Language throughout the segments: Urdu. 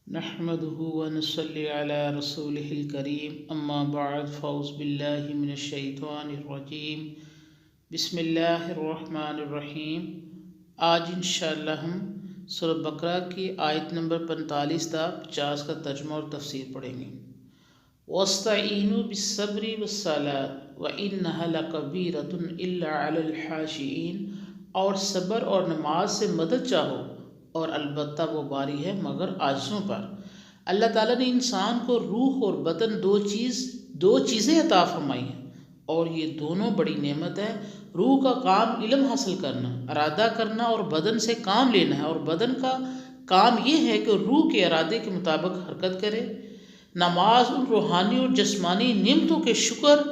نحمده ونصلي على رسوله الكريم اما بعد فاعوذ بالله من الشیطان الرجیم بسم اللہ الرحمن الرحیم۔ آج انشاءاللہ ہم سورہ بقرہ کی آیت نمبر 45 تا 50 کا ترجمہ اور تفسیر پڑھیں گے۔ وَاسْتَعِينُوا بِالصَّبْرِ وَالصَّلَاةِ وَإِنَّهَا لَكَبِيرَةٌ إِلَّا عَلَى الْخَاشِعِينَ، اور صبر اور نماز سے مدد چاہو اور البتہ وہ باری ہے مگر عاجزوں پر۔ اللہ تعالیٰ نے انسان کو روح اور بدن دو چیزیں عطا فرمائی ہیں، اور یہ دونوں بڑی نعمت ہے۔ روح کا کام علم حاصل کرنا، ارادہ کرنا اور بدن سے کام لینا ہے، اور بدن کا کام یہ ہے کہ روح کے ارادے کے مطابق حرکت کرے۔ نماز ان روحانی اور جسمانی نعمتوں کے شکر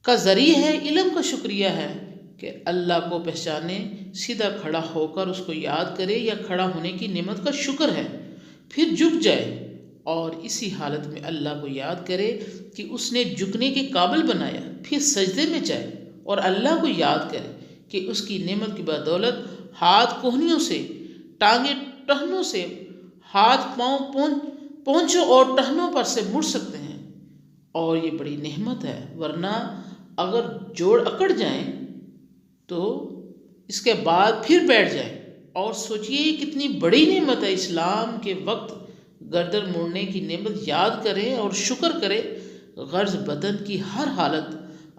کا ذریعہ ہے۔ علم کا شکریہ ہے کہ اللہ کو پہچانے، سیدھا کھڑا ہو کر اس کو یاد کرے، یا کھڑا ہونے کی نعمت کا شکر ہے، پھر جھک جائے اور اسی حالت میں اللہ کو یاد کرے کہ اس نے جھکنے کے قابل بنایا، پھر سجدے میں جائے اور اللہ کو یاد کرے کہ اس کی نعمت کی بدولت ہاتھ کوہنیوں سے، ٹانگیں ٹہنوں سے، ہاتھ پاؤں پونچھوں اور ٹہنوں پر سے مڑ سکتے ہیں، اور یہ بڑی نعمت ہے۔ ورنہ اگر جوڑ اکڑ جائیں تو اس کے بعد پھر بیٹھ جائیں، اور سوچئے یہ کتنی بڑی نعمت ہے۔ اسلام کے وقت گردن موڑنے کی نعمت یاد کریں اور شکر کریں۔ غرض بدن کی ہر حالت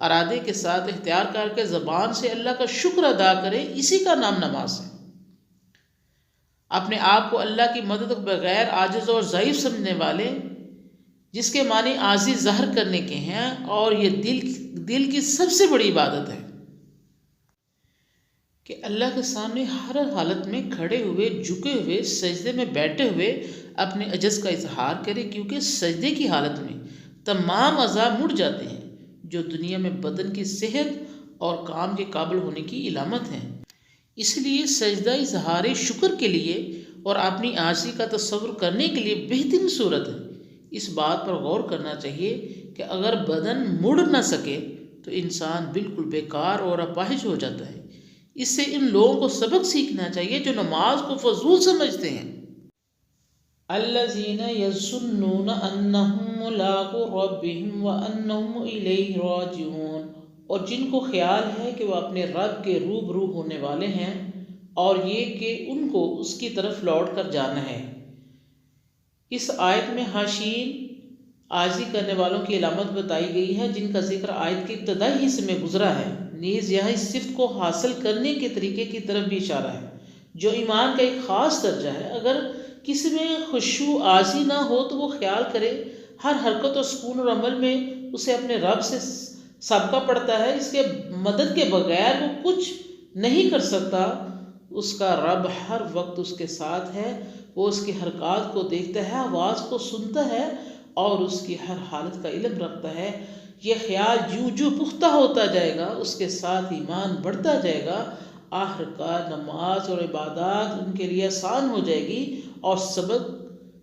ارادے کے ساتھ اختیار کر کے زبان سے اللہ کا شکر ادا کریں، اسی کا نام نماز ہے۔ اپنے آپ کو اللہ کی مدد کے بغیر عاجز اور ضعیف سمجھنے والے، جس کے معنی عاجزی ظاہر کرنے کے ہیں، اور یہ دل کی سب سے بڑی عبادت ہے کہ اللہ کے سامنے ہر حالت میں کھڑے ہوئے، جھکے ہوئے، سجدے میں بیٹھے ہوئے اپنے عجز کا اظہار کرے، کیونکہ سجدے کی حالت میں تمام اعضاء مڑ جاتے ہیں، جو دنیا میں بدن کی صحت اور کام کے قابل ہونے کی علامت ہیں۔ اس لیے سجدہ اظہار شکر کے لیے اور اپنی عاجزی کا تصور کرنے کے لیے بہترین صورت ہے۔ اس بات پر غور کرنا چاہیے کہ اگر بدن مڑ نہ سکے تو انسان بالکل بیکار اور اپاہج ہو جاتا ہے۔ اس سے ان لوگوں کو سبق سیکھنا چاہیے جو نماز کو فضول سمجھتے ہیں۔ الذین یظنون انہم ملاقو ربہم وانہم الیہ راجعون، اور جن کو خیال ہے کہ وہ اپنے رب کے روبرو ہونے والے ہیں، اور یہ کہ ان کو اس کی طرف لوٹ کر جانا ہے۔ اس آیت میں حاشین عاجزی کرنے والوں کی علامت بتائی گئی ہے، جن کا ذکر آیت کے ابتدائی حصے میں گزرا ہے۔ نیز یہاں اس صفت کو حاصل کرنے کے طریقے کی طرف بھی اشارہ ہے، جو ایمان کا ایک خاص درجہ ہے۔ اگر کسی میں خشوع عاجزی نہ ہو تو وہ خیال کرے ہر حرکت اور سکون اور عمل میں اسے اپنے رب سے سابقہ پڑتا ہے، اس کے مدد کے بغیر وہ کچھ نہیں کر سکتا۔ اس کا رب ہر وقت اس کے ساتھ ہے، وہ اس کی حرکات کو دیکھتا ہے، آواز کو سنتا ہے، اور اس کی ہر حالت کا علم رکھتا ہے۔ یہ خیال جو پختہ ہوتا جائے گا، اس کے ساتھ ایمان بڑھتا جائے گا۔ آخر کار نماز اور عبادات ان کے لیے آسان ہو جائے گی، اور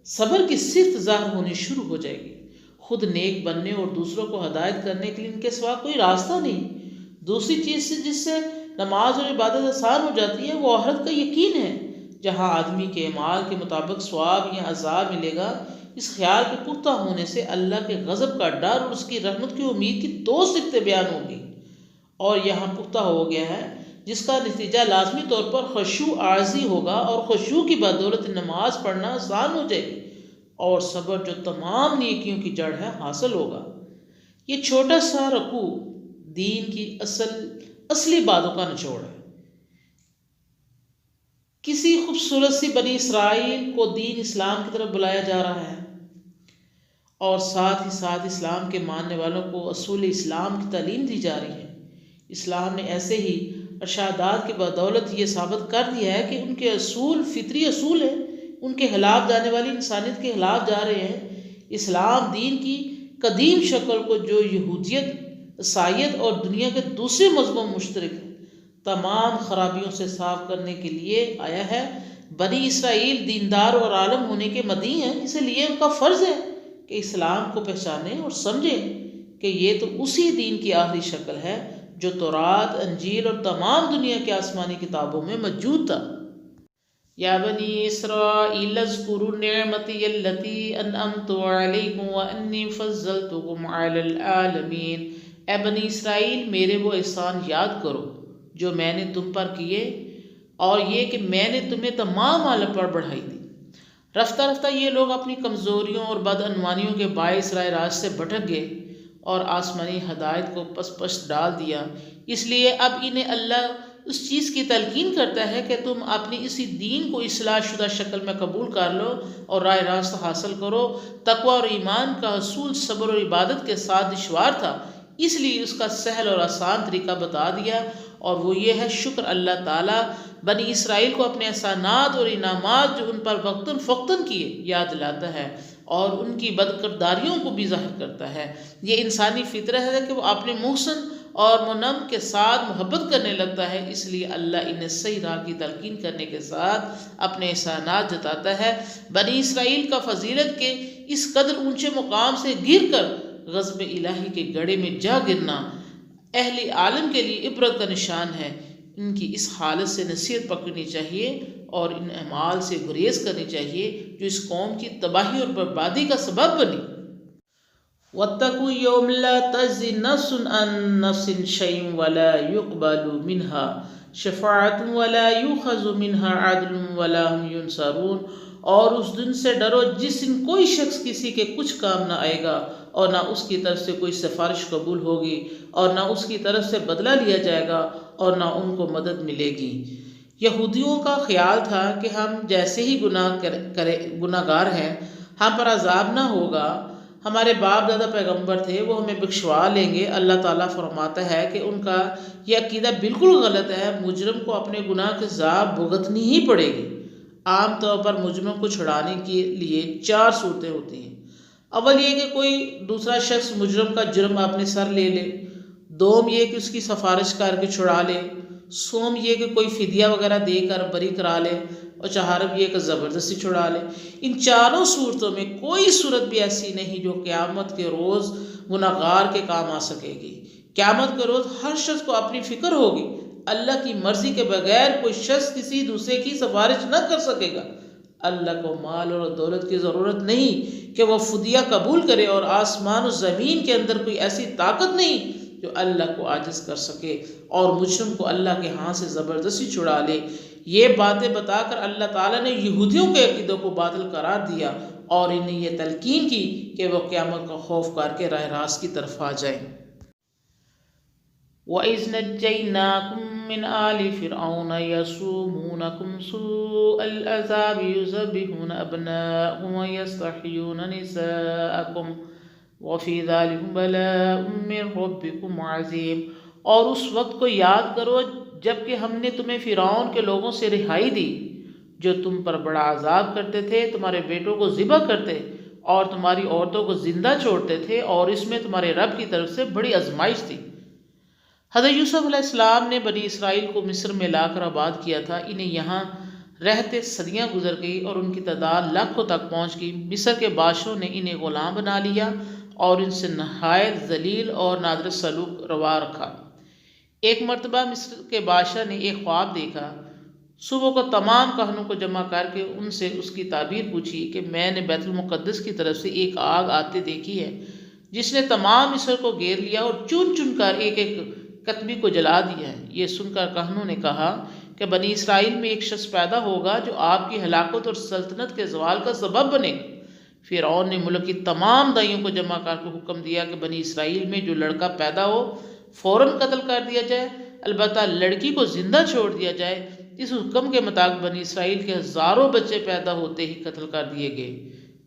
صبر کی صفت ظاہر ہونی شروع ہو جائے گی۔ خود نیک بننے اور دوسروں کو ہدایت کرنے کے لیے ان کے سوا کوئی راستہ نہیں۔ دوسری چیز جس سے نماز اور عبادت آسان ہو جاتی ہے وہ آخرت کا یقین ہے، جہاں آدمی کے اعمال کے مطابق ثواب یا عذاب ملے گا۔ اس خیال کے پختہ ہونے سے اللہ کے غضب کا ڈر اور اس کی رحمت کی امید کی دو صفتیں بیان ہوگی، اور یہاں پختہ ہو گیا ہے، جس کا نتیجہ لازمی طور پر خشوع عاجزی ہوگا، اور خشوع کی بدولت نماز پڑھنا آسان ہو جائے گی، اور صبر جو تمام نیکیوں کی جڑ ہے حاصل ہوگا۔ یہ چھوٹا سا رکوع دین کی اصلی باتوں کا نچوڑ ہے۔ کسی خوبصورت سی بنی اسرائیل کو دین اسلام کی طرف بلایا جا رہا ہے، اور ساتھ ہی ساتھ اسلام کے ماننے والوں کو اصول اسلام کی تعلیم دی جا رہی ہے۔ اسلام نے ایسے ہی ارشادات کی بدولت یہ ثابت کر دیا ہے کہ ان کے اصول فطری اصول ہیں، ان کے خلاف جانے والی انسانیت کے خلاف جا رہے ہیں۔ اسلام دین کی قدیم شکل کو، جو یہودیت، عیسائیت اور دنیا کے دوسرے مذہبوں میں مشترک ہے، تمام خرابیوں سے صاف کرنے کے لیے آیا ہے۔ بنی اسرائیل دیندار اور عالم ہونے کے مدعی ہیں، اس لیے ان کا فرض ہے کہ اسلام کو پہچانیں اور سمجھیں کہ یہ تو اسی دین کی آخری شکل ہے جو تورات، انجیل اور تمام دنیا کے آسمانی کتابوں میں موجود تھا۔ یا بنی اسرائیل اذکروا نعمتی التی انعمت علیکم وانی فضلتکم علی العالمین، اے بنی اسرائیل میرے وہ احسان یاد کرو جو میں نے تم پر کیے، اور یہ کہ میں نے تمہیں تمام عالم پر بڑھائی دی۔ رفتہ رفتہ یہ لوگ اپنی کمزوریوں اور بدعنوانیوں کے باعث راہ راست سے بھٹک گئے اور آسمانی ہدایت کو پس پس ڈال دیا۔ اس لیے اب انہیں اللہ اس چیز کی تلقین کرتا ہے کہ تم اپنی اسی دین کو اصلاح شدہ شکل میں قبول کر لو اور راہ راست حاصل کرو۔ تقوی اور ایمان کا حصول صبر اور عبادت کے ساتھ دشوار تھا، اس لیے اس کا سہل اور آسان طریقہ بتا دیا، اور وہ یہ ہے شکر اللہ تعالیٰ بنی اسرائیل کو اپنے احسانات اور انعامات جو ان پر وقتاً فوقتاً کیے یاد دلاتا ہے، اور ان کی بدکرداریوں کو بھی ظاہر کرتا ہے۔ یہ انسانی فطرت ہے کہ وہ اپنے محسن اور منعم کے ساتھ محبت کرنے لگتا ہے، اس لیے اللہ انہیں صحیح راہ کی تلقین کرنے کے ساتھ اپنے احسانات جتاتا ہے۔ بنی اسرائیل کا فضیلت کے اس قدر اونچے مقام سے گر کر غضب الہی کے گڑھے میں جا گرنا اہل عالم کے لیے عبرت کا نشان ہے۔ ان کی اس حالت سے نصیحت پکڑنی چاہیے اور ان اعمال سے گریز کرنی چاہیے جو اس قوم کی تباہی اور بربادی کا سبب بنی۔ وَاتَّقُوا يَوْمًا لَا تَجْزِي نَفْسٌ عَن نَفْسٍ شَيْئًا وَلَا يُقْبَلُ مِنْهَا شَفَاعَةٌ وَلَا يُؤْخَذُ مِنْهَا عَدْلٌ وَلَا هُمْ يُنصَرُونَ، اور اس دن سے ڈرو جس دن کوئی شخص کسی کے کچھ کام نہ آئے گا، اور نہ اس کی طرف سے کوئی سفارش قبول ہوگی، اور نہ اس کی طرف سے بدلہ لیا جائے گا، اور نہ ان کو مدد ملے گی۔ یہودیوں کا خیال تھا کہ ہم جیسے ہی گناہ گار ہیں ہم پر عذاب نہ ہوگا، ہمارے باپ دادا پیغمبر تھے وہ ہمیں بخشوا لیں گے۔ اللہ تعالیٰ فرماتا ہے کہ ان کا یہ عقیدہ بالکل غلط ہے، مجرم کو اپنے گناہ کے سزا بھگتنی ہی پڑے گی۔ عام طور پر مجرموں کو چھڑانے کے لیے 4 صورتیں ہوتی ہیں۔ اول یہ کہ کوئی دوسرا شخص مجرم کا جرم اپنے سر لے لے، دوم یہ کہ اس کی سفارش کر کے چھڑا لے، سوم یہ کہ کوئی فدیہ وغیرہ دے کر بری کرا لے، اور چہارم یہ کہ زبردستی چھڑا لے۔ ان چاروں صورتوں میں کوئی صورت بھی ایسی نہیں جو قیامت کے روز گناہ گار کے کام آ سکے گی۔ قیامت کے روز ہر شخص کو اپنی فکر ہوگی، اللہ کی مرضی کے بغیر کوئی شخص کسی دوسرے کی سفارش نہ کر سکے گا۔ اللہ کو مال اور دولت کی ضرورت نہیں کہ وہ فدیہ قبول کرے، اور آسمان و زمین کے اندر کوئی ایسی طاقت نہیں جو اللہ کو عاجز کر سکے اور مجرم کو اللہ کے ہاں سے زبردستی چھڑا لے۔ یہ باتیں بتا کر اللہ تعالیٰ نے یہودیوں کے عقیدوں کو باطل قرار دیا اور انہیں یہ تلقین کی کہ وہ قیامت کا خوف کر کے راہ راست کی طرف آ جائیں۔ وَإِذْ نَجَّيْنَاكُم مِّنْ آلِ فِرْعَوْنَ يَسُومُونَكُمْ سُوءَ الْعَذَابِ يُذَبِّحُونَ أَبْنَاءَكُمْ وَيَسْتَحْيُونَ نِسَاءَكُمْ وَفِي ذَلِكُمْ بَلَاءٌ مِّن رَّبِّكُمْ عَظِيمٌ، اور اس وقت کو یاد کرو جب کہ ہم نے تمہیں فرعون کے لوگوں سے رہائی دی جو تم پر بڑا عذاب کرتے تھے، تمہارے بیٹوں کو ذبح کرتے اور تمہاری عورتوں کو زندہ چھوڑتے تھے، اور اس میں تمہارے رب کی طرف سے بڑی آزمائش تھی۔ حضرت یوسف علیہ السلام نے بنی اسرائیل کو مصر میں لا کر آباد کیا تھا۔ انہیں یہاں رہتے صدیاں گزر گئی اور ان کی تعداد لاکھوں تک پہنچ گئی۔ مصر کے بادشاہوں نے انہیں غلام بنا لیا اور ان سے نہایت ذلیل اور نادر سلوک روا رکھا۔ ایک مرتبہ مصر کے بادشاہ نے ایک خواب دیکھا۔ صبح کو تمام کہنوں کو جمع کر کے ان سے اس کی تعبیر پوچھی کہ میں نے بیت المقدس کی طرف سے ایک آگ آتے دیکھی ہے جس نے تمام مصر کو گھیر لیا اور چن چن کر ایک ایک کتبی کو جلا دیا ہے۔ یہ سن کر کہنوں نے کہا کہ بنی اسرائیل میں ایک شخص پیدا ہوگا جو آپ کی ہلاکت اور سلطنت کے زوال کا سبب بنے گا۔ فرعون نے ملک کی تمام دائیوں کو جمع کر کے حکم دیا کہ بنی اسرائیل میں جو لڑکا پیدا ہو فوراً قتل کر دیا جائے، البتہ لڑکی کو زندہ چھوڑ دیا جائے۔ اس حکم کے مطابق بنی اسرائیل کے ہزاروں بچے پیدا ہوتے ہی قتل کر دیے گئے۔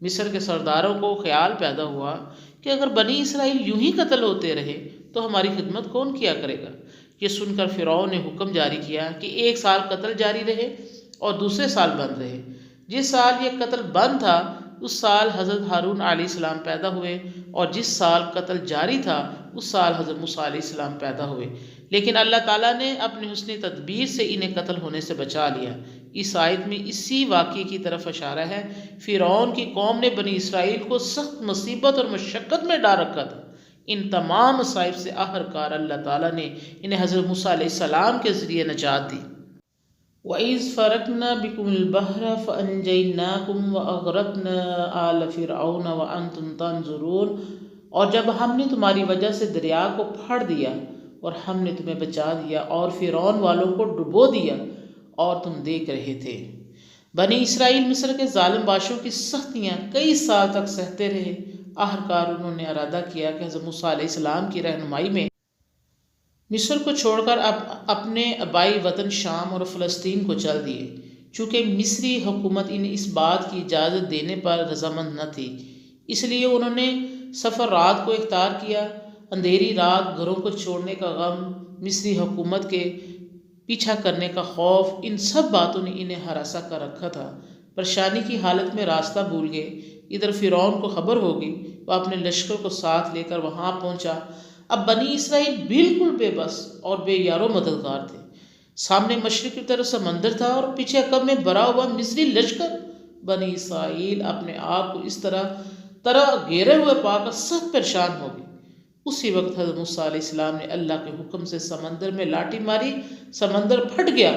مصر کے سرداروں کو خیال پیدا ہوا کہ اگر بنی اسرائیل یوں ہی قتل ہوتے رہے تو ہماری خدمت کون کیا کرے گا۔ یہ سن کر فرعون نے حکم جاری کیا کہ 1 سال قتل جاری رہے اور دوسرے سال بند رہے۔ جس سال یہ قتل بند تھا اس سال حضرت ہارون علیہ السلام پیدا ہوئے، اور جس سال قتل جاری تھا اس سال حضرت موسیٰ علیہ السلام پیدا ہوئے، لیکن اللہ تعالیٰ نے اپنی حسن تدبیر سے انہیں قتل ہونے سے بچا لیا۔ اس آیت میں اسی واقعے کی طرف اشارہ ہے۔ فرعون کی قوم نے بنی اسرائیل کو سخت مصیبت اور مشقت میں ڈال رکھا تھا۔ ان تمام مصائب سے آخرکار اللہ تعالیٰ نے انہیں حضرت موسیٰ علیہ السلام کے ذریعے نجات دی۔ وَإِذْ فَرَقْنَا بِكُمُ الْبَحْرَ فَأَنْجَيْنَاكُمْ وَأَغْرَقْنَا آلَ فِرْعَوْنَ وَأَنْتُمْ تَنْظُرُونَ، اور جب ہم نے تمہاری وجہ سے دریا کو پھاڑ دیا اور ہم نے تمہیں بچا دیا اور فرعون والوں کو ڈبو دیا اور تم دیکھ رہے تھے۔ بنی اسرائیل مصر کے ظالم بادشاہوں کی سختیاں کئی سال تک سہتے رہے۔ آخرکار انہوں نے ارادہ کیا کہ حضرت موسیٰ علیہ السلام کی رہنمائی میں مصر کو چھوڑ کر اب اپنے آبائی وطن شام اور فلسطین کو چل دیے۔ چونکہ مصری حکومت انہیں اس بات کی اجازت دینے پر رضامند نہ تھی، اس لیے انہوں نے سفر رات کو اختیار کیا۔ اندھیری رات، گھروں کو چھوڑنے کا غم، مصری حکومت کے پیچھا کرنے کا خوف، ان سب باتوں نے انہیں ہراساں کر رکھا تھا۔ پریشانی کی حالت میں راستہ بھول گئے۔ ادھر فرعون کو خبر ہو گئی، وہ اپنے لشکر کو ساتھ لے کر وہاں پہنچا۔ اب بنی اسرائیل بالکل بے بس اور بے یار و مددگار تھے۔ سامنے مشرق کی طرف سمندر تھا اور پیچھے عقب میں بھرا ہوا مصری لشکر۔ بنی اسرائیل اپنے آپ کو اس طرح گھیرے ہوئے پا کر سخت پریشان ہو گئے۔ اسی وقت حضرت موسیٰ علیہ السلام نے اللہ کے حکم سے سمندر میں لاٹھی ماری، سمندر پھٹ گیا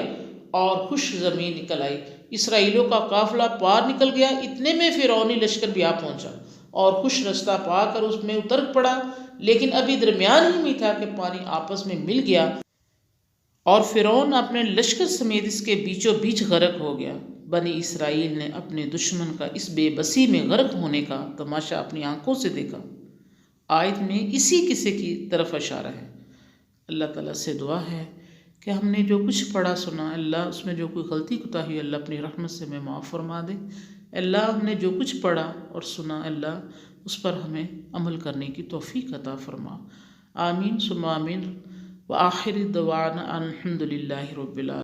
اور خشک زمین نکل آئی۔ اسرائیلیوں کا قافلہ پار نکل گیا۔ اتنے میں فرعونی لشکر بھی آ پہنچا اور خوش رستہ پا کر اس میں اتر پڑا، لیکن ابھی درمیان ہی میں تھا کہ پانی آپس میں مل گیا اور فرعون اپنے لشکر سمیت اس کے بیچوں بیچ غرق ہو گیا۔ بنی اسرائیل نے اپنے دشمن کا اس بے بسی میں غرق ہونے کا تماشا اپنی آنکھوں سے دیکھا۔ آیت میں اسی قصے کی طرف اشارہ ہے۔ اللہ تعالیٰ سے دعا ہے کہ ہم نے جو کچھ پڑھا سنا، اللہ اس میں جو کوئی غلطی کوتاہی، اللہ اپنی رحمت سے ہمیں معاف فرما دے۔ اللہ ہم نے جو کچھ پڑھا اور سنا، اللہ اس پر ہمیں عمل کرنے کی توفیق عطا فرما۔ آمین ثم آمین۔ وآخر دعوانا الحمد للہ رب العالمین۔